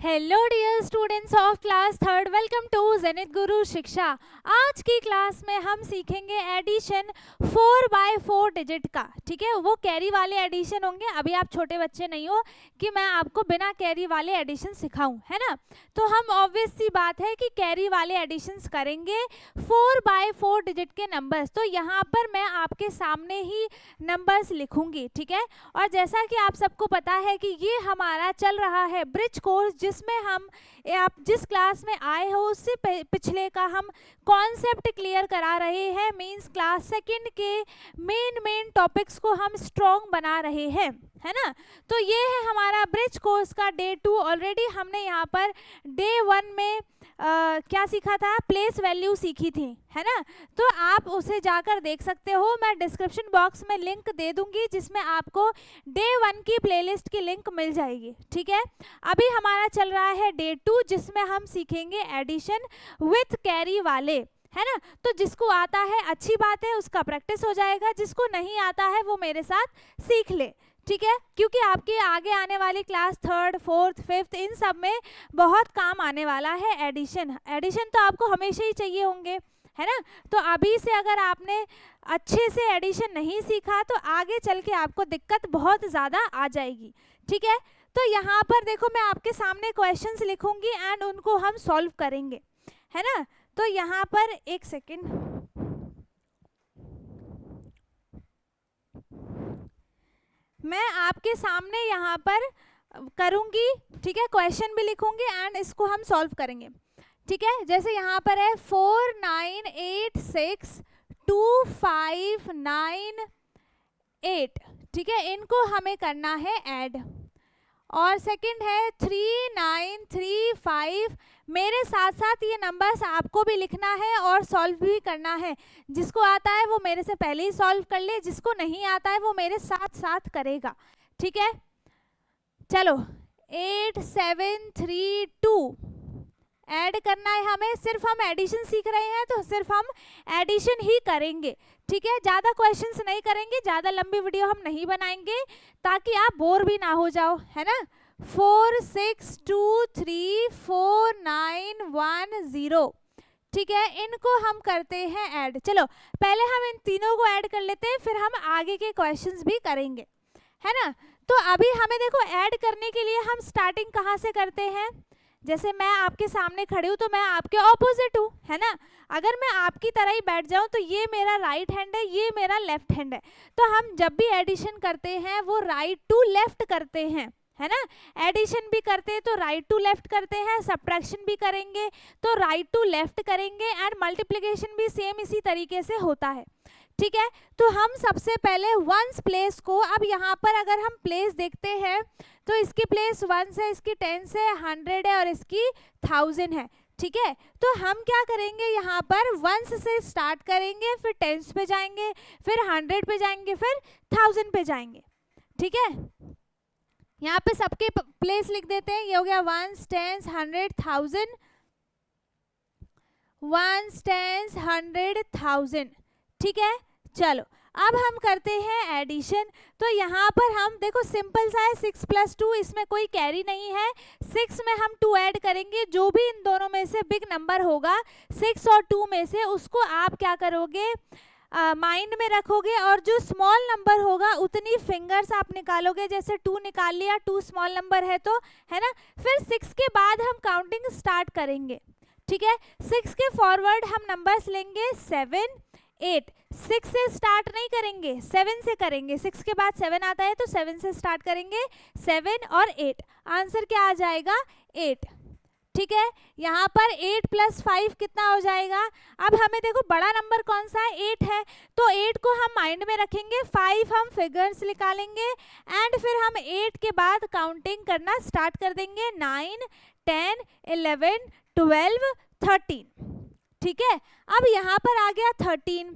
Hello dear students of class third, welcome to Zenith Guru Shiksha. आज की class में हम सीखेंगे एडिशन 4x4 डिजिट का। ठीक है, वो कैरी वाले एडिशन होंगे। अभी आप छोटे बच्चे नहीं हो कि मैं आपको बिना कैरी वाले एडिशन सिखाऊं, है ना। तो हम ऑब्वियस सी बात है कि कैरी वाले एडिशंस करेंगे 4x4 डिजिट के नंबर्स। तो यहाँ पर मैं आपके सामने ही नंबर्स लिखूंगी, ठीक है। और जैसा कि आप सबको पता है कि ये हमारा चल रहा है ब्रिज कोर्स, जिसमें हम आप जिस क्लास में आए हो उससे पिछले का हम कॉन्सेप्ट क्लियर करा रहे हैं। मींस क्लास सेकंड के मेन टॉपिक्स को हम स्ट्रॉन्ग बना रहे हैं, है ना। तो ये है हमारा ब्रिज कोर्स का डे 2। ऑलरेडी हमने यहाँ पर डे 1 में क्या सीखा था, प्लेस वैल्यू सीखी थी, है ना। तो आप उसे जाकर देख सकते हो। मैं डिस्क्रिप्शन बॉक्स में लिंक दे दूंगी जिसमें आपको डे 1 की प्लेलिस्ट की लिंक मिल जाएगी, ठीक है। अभी हमारा चल रहा है डे 2, जिसमें हम सीखेंगे एडिशन विथ कैरी वाले, है ना। तो जिसको आता है अच्छी बात है, उसका प्रैक्टिस हो जाएगा। जिसको नहीं आता है वो मेरे साथ सीख ले, ठीक है। क्योंकि आपके आगे आने वाली क्लास थर्ड, फोर्थ, फिफ्थ, इन सब में बहुत काम आने वाला है एडिशन तो आपको हमेशा ही चाहिए होंगे, है ना। तो अभी से अगर आपने अच्छे से एडिशन नहीं सीखा तो आगे चल के आपको दिक्कत बहुत ज़्यादा आ जाएगी, ठीक है। तो यहाँ पर देखो, मैं आपके सामने क्वेश्चंस लिखूंगी एंड उनको हम सॉल्व करेंगे, है ना। तो यहाँ पर एक सेकेंड, मैं आपके सामने यहाँ पर करूँगी, ठीक है। क्वेश्चन भी लिखूंगी एंड इसको हम सॉल्व करेंगे, ठीक है। जैसे यहाँ पर है 4 9 8 6 2 5 9 8, ठीक है। इनको हमें करना है ऐड। और सेकंड है 3 9 3 5। मेरे साथ साथ ये नंबर्स आपको भी लिखना है और सॉल्व भी करना है। जिसको आता है वो मेरे से पहले ही सॉल्व कर ले, जिसको नहीं आता है वो मेरे साथ साथ करेगा, ठीक है। चलो 8 7 3 2 ऐड करना है हमें। सिर्फ हम एडिशन सीख रहे हैं तो सिर्फ हम एडिशन ही करेंगे, ठीक है। ज़्यादा क्वेश्चंस नहीं करेंगे, ज़्यादा लंबी वीडियो हम नहीं बनाएंगे ताकि आप बोर भी ना हो जाओ, है ना। 4 6 2 3 4 9 1 0, ठीक है। इनको हम करते हैं ऐड। चलो पहले हम इन तीनों को ऐड कर लेते हैं, फिर हम आगे के क्वेश्चंस भी करेंगे, है ना। तो अभी हमें देखो ऐड करने के लिए हम स्टार्टिंग कहाँ से करते हैं। जैसे मैं आपके सामने खड़ी हूँ तो मैं आपके ऑपोजिट हूँ, है ना। अगर मैं आपकी तरह ही बैठ जाऊँ तो ये मेरा राइट हैंड है, ये मेरा लेफ्ट हैंड है। तो हम जब भी एडिशन करते हैं वो राइट टू लेफ्ट करते हैं, है ना। एडिशन भी करते हैं तो राइट टू लेफ्ट करते हैं, सब्ट्रैक्शन भी करेंगे तो राइट टू लेफ्ट करेंगे, एंड मल्टीप्लिकेशन भी सेम इसी तरीके से होता है, ठीक है। तो हम सबसे पहले वंस प्लेस को, अब यहाँ पर अगर हम प्लेस देखते हैं तो इसकी प्लेस 1 है, इसकी 10 है, 100 है और इसकी 1000 है, ठीक है। तो हम क्या करेंगे, यहाँ पर 1 से स्टार्ट करेंगे, फिर 10 पे जाएंगे, फिर 100 पे जाएंगे, फिर 1000 पे जाएंगे, ठीक है। यहाँ पे सबके प्लेस लिख देते हैं। ये हो गया 1 10 100 1000, 1 10 100 1000, ठीक है। चलो अब हम करते हैं एडिशन। तो यहाँ पर हम देखो सिंपल सा है, 6 + 2, इसमें कोई कैरी नहीं है। 6 में हम 2 ऐड करेंगे, जो भी इन दोनों में से बिग नंबर होगा 6 और 2 में से, उसको आप क्या करोगे, माइंड में रखोगे, और जो स्मॉल नंबर होगा उतनी फिंगर्स आप निकालोगे। जैसे 2 निकाल लिया, 2 स्मॉल नंबर है तो, है ना। फिर 6 के बाद हम काउंटिंग स्टार्ट करेंगे, ठीक है। 6 के फॉरवर्ड हम नंबर्स लेंगे 7 8। 6 से स्टार्ट नहीं करेंगे, 7 से करेंगे। 6 के बाद 7 आता है तो 7 से स्टार्ट करेंगे, 7 और 8। आंसर क्या आ जाएगा, 8, ठीक है। यहाँ पर 8 + 5 कितना हो जाएगा। अब हमें देखो बड़ा नंबर कौन सा है, 8 है, तो 8 को हम माइंड में रखेंगे, 5 हम फिगर्स निकालेंगे, एंड फिर हम 8 के बाद काउंटिंग करना स्टार्ट कर देंगे, 9 10 11 12 13, ठीक है। अब यहाँ पर आ गया 13,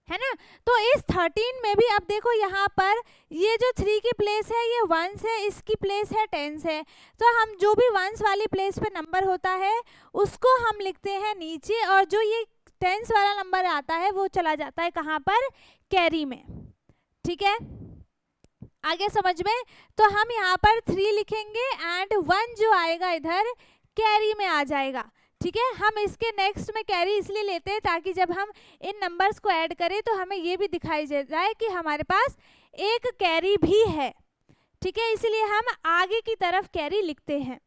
है ना। तो इस 13 में भी अब देखो यहाँ पर ये जो 3 की प्लेस है ये 1 है, इसकी प्लेस है 10 है। तो हम जो भी 1 वाली प्लेस पे नंबर होता है उसको हम लिखते हैं नीचे, और जो ये 10 वाला नंबर आता है वो चला जाता है कहाँ पर, कैरी में, ठीक है। आगे समझ में? तो हम यहाँ पर 3 लिखेंगे एंड 1 जो आएगा इधर कैरी में आ जाएगा। ठीक है, हम इसके नेक्स्ट में कैरी इसलिए लेते हैं ताकि जब हम इन नंबर्स को ऐड करें तो हमें ये भी दिखाई जाए कि हमारे पास एक कैरी भी है। ठीक है, इसलिए हम आगे की तरफ कैरी लिखते हैं।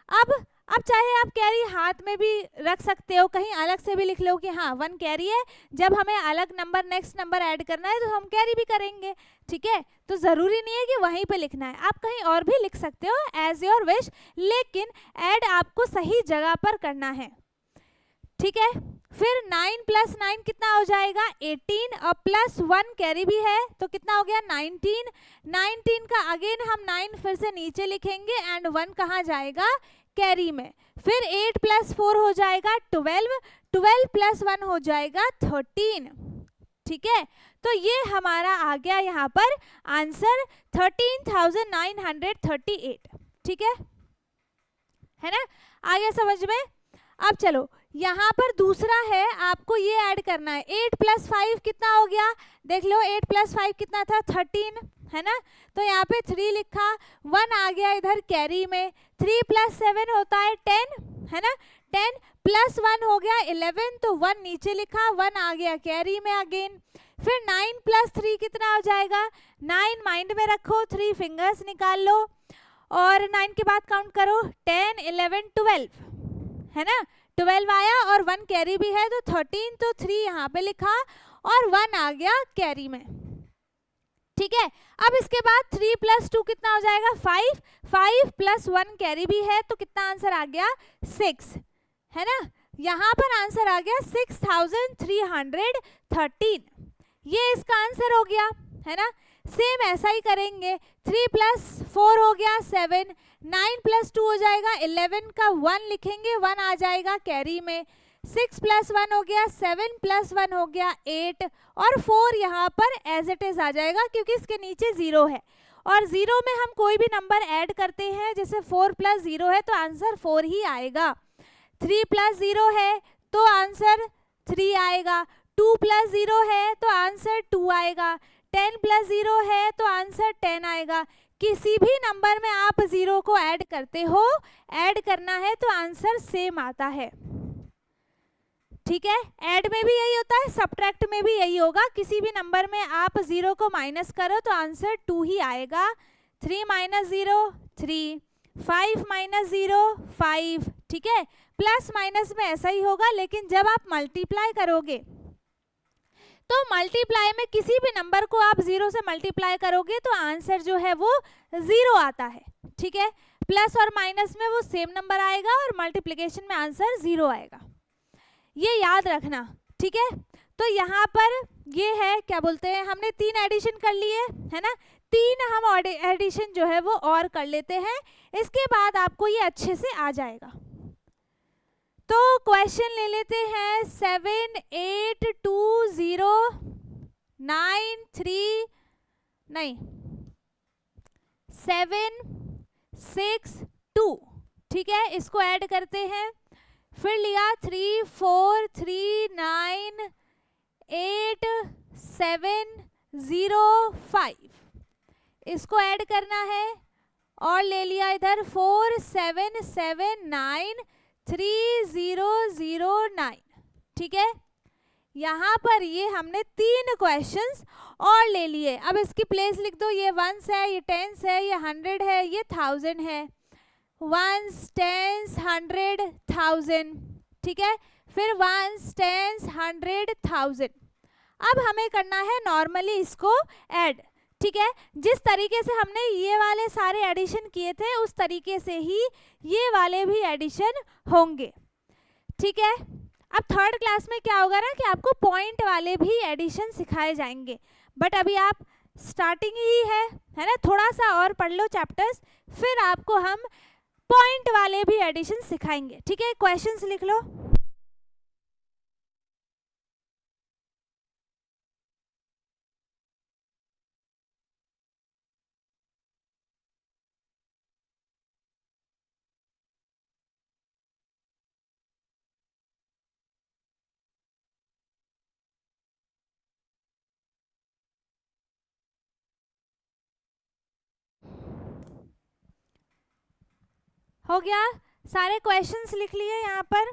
अब चाहे आप कैरी हाथ में भी रख सकते हो, कहीं अलग से भी लिख लो कि हाँ 1 कैरी है, जब हमें अलग नंबर नेक्स्ट नंबर ऐड करना है तो हम कैरी भी करेंगे। ठीक है, तो ज़रूरी नहीं है कि वहीं पे लिखना है, आप कहीं और भी लिख सकते हो एज योर विश, लेकिन ऐड आपको सही जगह पर करना है। ठीक है, फिर 9 + 9 कितना हो जाएगा 18 और प्लस 1 कैरी भी है तो कितना हो गया 19। 19 का अगेन हम 9 फिर से नीचे लिखेंगे एंड 1 कहाँ जाएगा कैरी में। फिर 8 + 4 हो जाएगा 12, 12 + 1 हो जाएगा 13। ठीक है, तो ये हमारा आ गया यहाँ पर आंसर 13,938। ठीक है ना, आ गया समझ में? अब चलो यहाँ पर दूसरा है, आपको ये ऐड करना है 8 + 5 कितना हो गया, देख लो 8 + 5 कितना था 13, है ना। तो यहाँ पे 3 लिखा, 1 आ गया इधर कैरी में, 3 + 7 होता है 10, है ना, 10 + 1 हो गया 11, तो 1 नीचे लिखा, 1 आ गया कैरी में अगेन। फिर 9 + 3 कितना हो जाएगा, 9 माइंड में रखो, 3 फिंगर्स निकाल लो और 9 के बाद काउंट करो 10 11 12, है ना, 12 आया और 1 कैरी भी है तो 13, तो 3 यहाँ पे लिखा और 1 आ गया कैरी में। ठीक है, अब इसके बाद 3 + 2 कितना हो जाएगा 5, 5 + 1 कैरी भी है तो कितना आंसर आ गया 6, है ना। यहाँ पर आंसर आ गया 6313, ये इसका आंसर हो गया, है ना। सेम ऐसा ही करेंगे, 3 + 4 हो गया 7, 9 + 2 हो जाएगा 11 का 1 लिखेंगे, 1 आ जाएगा कैरी में, 6 + 1 हो गया 7 + 1 हो गया 8 और 4 यहाँ पर एज इट इज आ जाएगा क्योंकि इसके नीचे 0 है और 0 में हम कोई भी नंबर ऐड करते हैं, जैसे 4 + 0 है तो आंसर 4 ही आएगा, 3 + 0 है तो आंसर 3 आएगा, 2 + 0 है तो आंसर 2 आएगा, 10 + 0 है तो आंसर 10 आएगा। किसी भी नंबर में आप 0 को ऐड करते हो, ऐड करना है तो आंसर सेम आता है। ठीक है, ऐड में भी यही होता है, सब्ट्रैक्ट में भी यही होगा, किसी भी नंबर में आप 0 को माइनस करो तो आंसर 2 ही आएगा। 3 - 0 3, 5 - 0 5। ठीक है, प्लस माइनस में ऐसा ही होगा, लेकिन जब आप मल्टीप्लाई करोगे तो मल्टीप्लाई में किसी भी नंबर को आप 0 से मल्टीप्लाई करोगे तो आंसर जो है वो 0 आता है। ठीक है, प्लस और माइनस में वो सेम नंबर आएगा और मल्टीप्लिकेशन में आंसर 0 आएगा, ये याद रखना। ठीक है, तो यहाँ पर ये है क्या बोलते हैं, हमने 3 एडिशन कर लिए, है ना, 3 हम एडिशन जो है वो और कर लेते हैं, इसके बाद आपको ये अच्छे से आ जाएगा। तो क्वेश्चन ले लेते हैं 7 8 2 0 9 3 नहीं 7 6 2। ठीक है, इसको ऐड करते हैं, फिर लिया 3 4 3 9 8 7 0 5, इसको ऐड करना है और ले लिया इधर 4 7 7 9 3 0 0 9। ठीक है, यहाँ पर ये हमने 3 क्वेश्चंस और ले लिए। अब इसकी प्लेस लिख दो, ये 1s है, ये 10s है, ये 100 है, ये 1000 है, 1s 10s 100 1000। ठीक है, फिर 1s 10s 100 1000। अब हमें करना है नॉर्मली इसको ऐड। ठीक है, जिस तरीके से हमने ये वाले सारे एडिशन किए थे उस तरीके से ही ये वाले भी एडिशन होंगे। ठीक है, अब थर्ड क्लास में क्या होगा ना कि आपको पॉइंट वाले भी एडिशन सिखाए जाएंगे, बट अभी आप स्टार्टिंग ही है ना, थोड़ा सा और पढ़ लो चैप्टर्स, फिर आपको हम पॉइंट वाले भी एडिशन सिखाएंगे। ठीक है, क्वेश्चंस लिख लो। हो गया, सारे क्वेश्चंस लिख लिए यहाँ पर,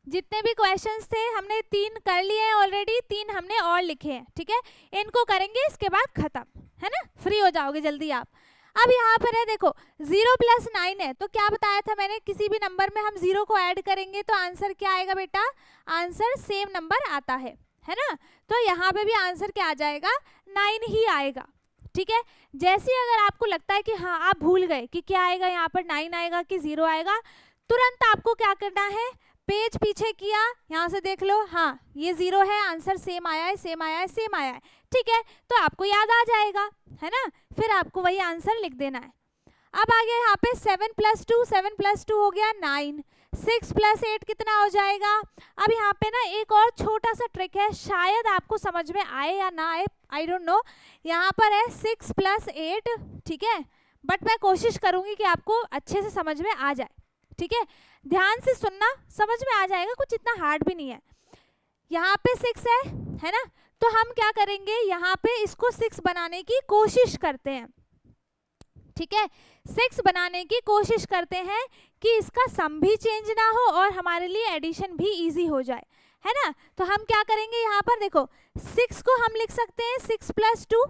जितने भी क्वेश्चंस थे हमने 3 कर लिए हैं ऑलरेडी, 3 हमने और लिखे हैं, ठीक है। इनको करेंगे, इसके बाद खत्म, है ना, फ्री हो जाओगे जल्दी आप। अब यहाँ पर है देखो 0 + 9 है, तो क्या बताया था मैंने, किसी भी नंबर में हम 0 को ऐड करेंगे तो आंसर क्या आएगा बेटा, आंसर सेम नंबर आता है ना। तो यहाँ पे भी आंसर क्या आ जाएगा, 9 ही आएगा, ठीक है। जैसे अगर आपको लगता है कि हाँ आप भूल गए कि क्या आएगा यहाँ पर, 9 आएगा कि 0 आएगा, तुरंत आपको क्या करना है, पेज पीछे किया, यहाँ से देख लो, हाँ ये 0 है, आंसर सेम आया है, सेम आया है, सेम आया है, ठीक है। तो आपको याद आ जाएगा, है ना, फिर आपको वही आंसर लिख देना है। अब आ गया यहाँ पे 7 + 2, 7 + 2 हो गया 9, 6 + 8 कितना हो जाएगा। अब यहाँ पे ना एक और छोटा सा ट्रिक है, शायद आपको समझ में आए या ना आए, आई डोंट नो। यहाँ पर है 6 + 8, ठीक है, बट मैं कोशिश करूंगी कि आपको अच्छे से समझ में आ जाए, ठीक है। ध्यान से सुनना, समझ में आ जाएगा, कुछ इतना हार्ड भी नहीं है। यहाँ पे 6 है ना, तो हम क्या करेंगे, यहाँ पे इसको 6 बनाने की कोशिश करते हैं, ठीक है। 6 बनाने की कोशिश करते हैं कि इसका सम भी चेंज ना हो और हमारे लिए एडिशन भी इजी हो जाए, है ना। तो हम क्या करेंगे, यहाँ पर देखो 6 को हम लिख सकते हैं 6 + 2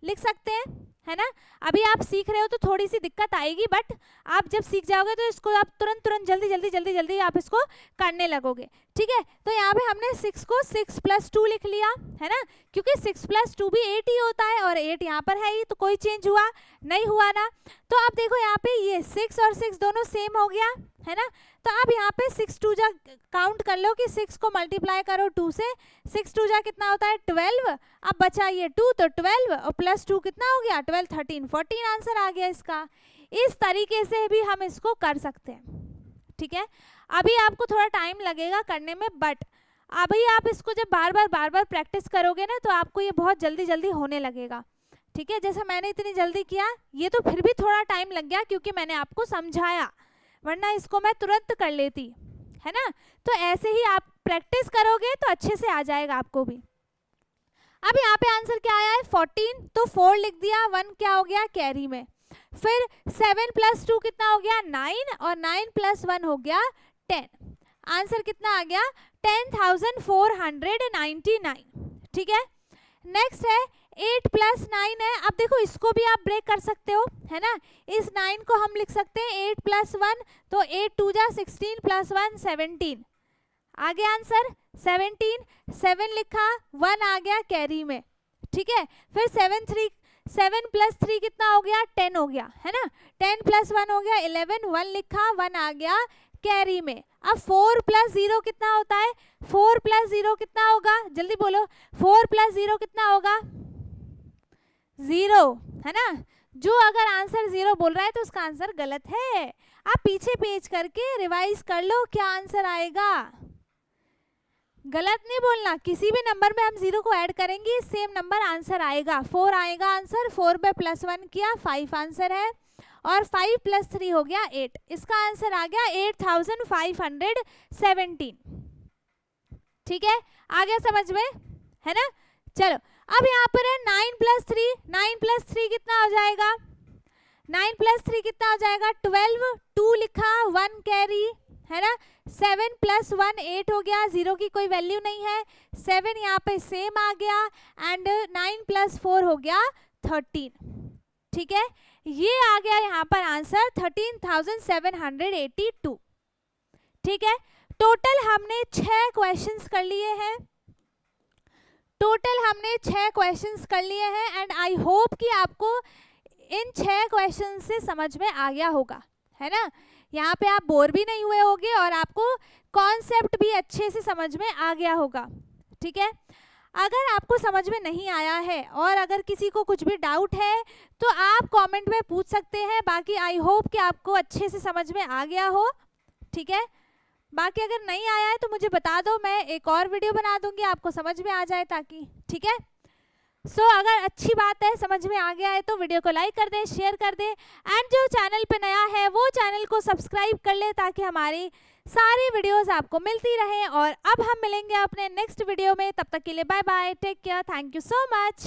लिख सकते हैं, है ना। अभी आप सीख रहे हो तो थोड़ी सी दिक्कत आएगी, बट आप जब सीख जाओगे तो इसको आप तुरंत जल्दी आप इसको करने लगोगे, ठीक है। तो यहाँ पे हमने 6 को 6 + 2 लिख लिया, है ना, क्योंकि 6 + 2 भी 8 ही होता है और 8 यहाँ पर है ही, तो कोई चेंज हुआ नहीं हुआ ना। तो अब देखो यहाँ पे ये 6 और 6 दोनों सेम हो गया, है ना। तो अब यहाँ पे 6 2 जा काउंट कर लो कि 6 को मल्टीप्लाई करो 2 से, 6 2 जा कितना होता है 12, अब बचा ये 2 तो 12 और +2 कितना हो गया 12, 13, 14 आंसर आ गया इसका। इस तरीके से भी हम इसको कर सकते हैं, ठीक है। अभी आपको थोड़ा टाइम लगेगा करने में, बट अभी आप इसको जब बार बार प्रैक्टिस करोगे ना तो आपको ये बहुत जल्दी होने लगेगा, ठीक है। जैसा मैंने इतनी जल्दी किया, ये तो फिर भी थोड़ा टाइम लग गया क्योंकि मैंने आपको समझाया, वरना इसको मैं तुरंत कर लेती, है ना। तो ऐसे ही आप प्रैक्टिस करोगे तो अच्छे से आ जाएगा आपको भी। अब यहाँ पे आंसर क्या आया है 14, तो 4 लिख दिया, 1 क्या हो गया कैरी में। फिर 7 + 2 कितना हो गया 9 और 9 + 1 हो गया 10। आंसर कितना आ गया 10,499, ठीक है। नेक्स्ट है 8 + 9 है, अब देखो इसको भी आप ब्रेक कर सकते हो, है ना। इस 9 को हम लिख सकते हैं 8 + 1, तो 8 2 जा 16 + 1 17, आ गया आंसर 17, 7 लिखा 1 आ गया कैरी में, ठीक है। फिर 7 + 3 कितना हो गया 10 हो गया, है ना। 10 + 1 हो गया 11, 1 लिखा 1 आ गया कैरी में। अब 4 + 0 कितना होता है, 4 + 0 कितना होगा, जल्दी बोलो, 4 + 0 कितना होगा 0, है ना। जो अगर आंसर 0 बोल रहा है तो उसका आंसर गलत है। आप पीछे पेज करके रिवाइज कर लो क्या आंसर आएगा, गलत नहीं बोलना। किसी भी नंबर में हम 0 को ऐड करेंगे सेम नंबर आंसर आएगा। 4 आएगा आंसर, 4 पे +1 किया 5 आंसर है, और 5 + 3 हो गया 8, इसका आंसर आ गया 8,517, ठीक है। आ गया समझ में, है ना। चलो अब यहाँ पर है 9 + 3, 9 + 3 कितना हो जाएगा, 9 + 3 कितना हो जाएगा 12, 2 लिखा 1 कैरी, है ना। 7 + 1 8 हो गया, 0 की कोई वैल्यू नहीं है, 7 यहाँ पे सेम आ गया, एंड 9 + 4 हो गया 13, ठीक है। ये आ गया यहाँ पर आंसर 13,782, ठीक है। टोटल हमने 6 क्वेश्चंस कर लिए हैं, एंड आई होप कि आपको इन 6 क्वेश्चन से समझ में आ गया होगा, है ना। यहाँ पे आप बोर भी नहीं हुए होंगे और आपको कॉन्सेप्ट भी अच्छे से समझ में आ गया होगा, ठीक है। अगर आपको समझ में नहीं आया है और अगर किसी को कुछ भी डाउट है तो आप कमेंट में पूछ सकते हैं, बाकी आई होप कि आपको अच्छे से समझ में आ गया हो, ठीक है। बाकी अगर नहीं आया है तो मुझे बता दो, मैं एक और वीडियो बना दूंगी, आपको समझ में आ जाए ताकि, ठीक है। अगर अच्छी बात है, समझ में आ गया है तो वीडियो को लाइक कर दें, शेयर कर दें, एंड जो चैनल पे नया है वो चैनल को सब्सक्राइब कर ले ताकि हमारी सारी वीडियोस आपको मिलती रहें। और अब हम मिलेंगे अपने नेक्स्ट वीडियो में, तब तक के लिए bye bye, take care, thank you so much.